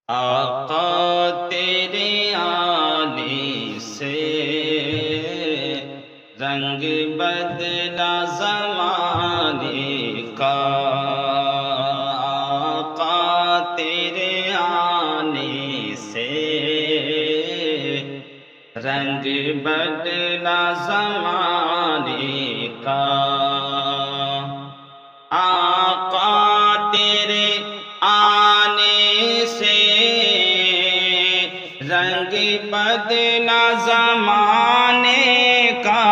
آقا تیرے آنے سے رنگ بدلا زمانے کا۔ آقا تیرے آنے سے رنگ بدلا زمانے کا۔ آقا تیرے آنے سے رنگ بدلا زمانے کا۔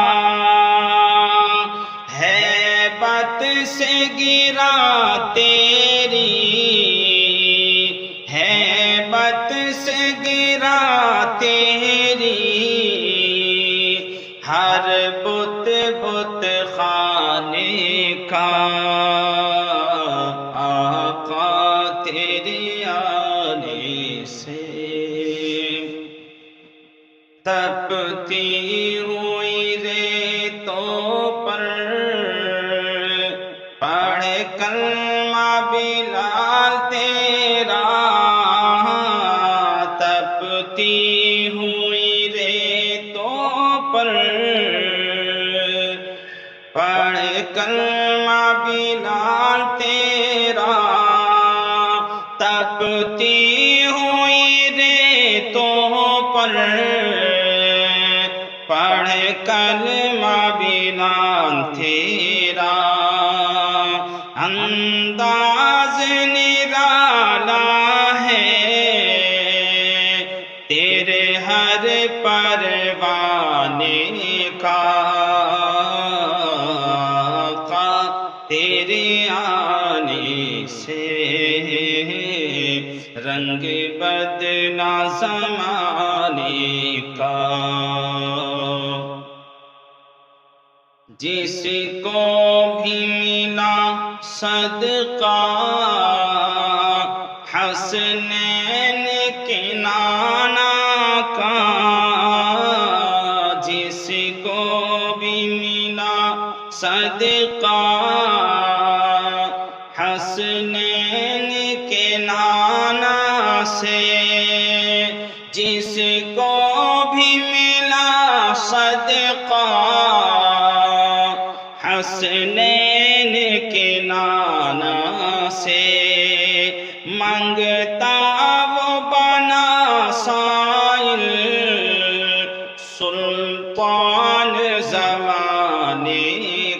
ہیبت سے گرا تیری، ہیبت سے گرا تیری، ہر بت بت خانے کا۔ آقا تیرے آنے سے تپتی ہوئی ریتوں پر پڑھ کلمہ بلال تیرا۔ تپتی ہوئی ریتوں پر پڑھ کلمہ بلال تیرا۔ تپتی ہوئی ریتوں پر پڑھ کلمہ بلال تیرا۔ انداز نرالا ہے تیرے ہر پروانے کا۔ تیرے آنے سے رنگ بدلا زمانے کا۔ جس کو بھی ملا صدقہ حسنین کے نانا کا، جس کو بھی ملا صدقہ حسنین کے نانا سے، جس کو بھی ملا صدقہ حسنین کے نانا سے، منگتا وہ بنا سائل سلطان زمانے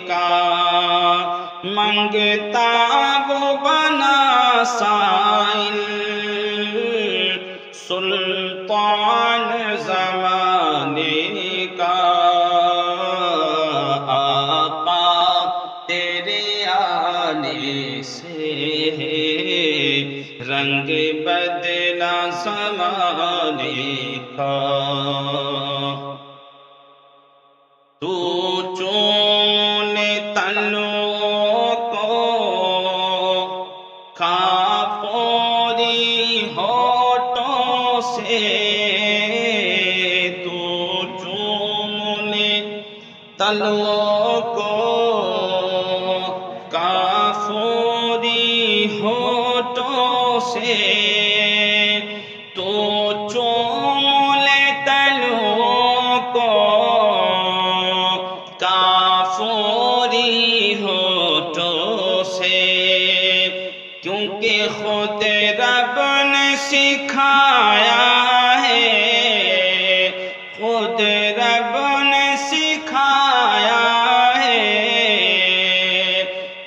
کا۔ منگتا وہ بنا سائل سلطان زمانے کا۔ آقا تیرے آنے سے رنگ بدلا زمانے کا۔ تو چون تنوں کو کافوری ہونٹوں سے، تو چون تنوں کو کافوری ہونٹوں سے، تو چون تنوں کو کافوری ہونٹوں سے، کیونکہ خود رب نے سکھایا ہے، خود رب نے سکھایا ہے،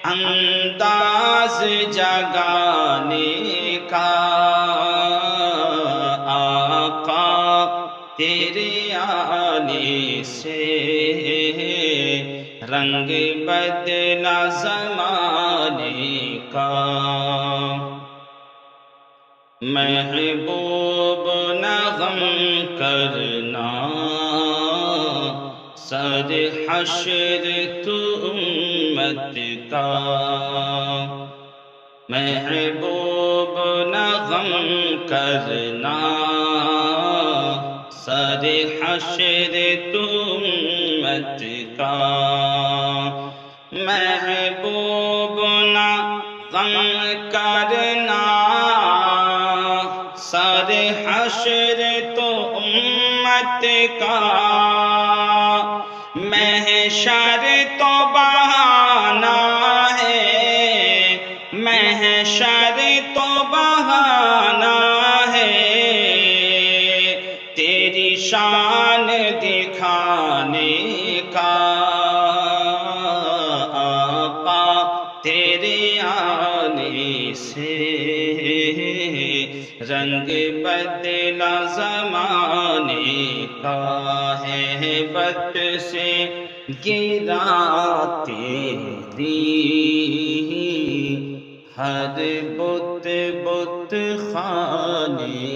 انداز جگانے کا۔ آقا تیرے آنے سے رنگ بدلا زمانے کا۔ محبوب نہ غم کرنا سر حشر تو امت کا۔ محبوب نہ غم کرنا سر حشر تو امت کا۔ محبوب نہ غم کرنا سر حشر تو امت کا، محشر تو بہانہ ہے، محشر تو بہانہ ہے، تیری شان دکھانے کا آقا، تیرے آنے سے رنگ بدلا زمانے کا ہے، وقت سے گرا تیری ہر بت بت خانے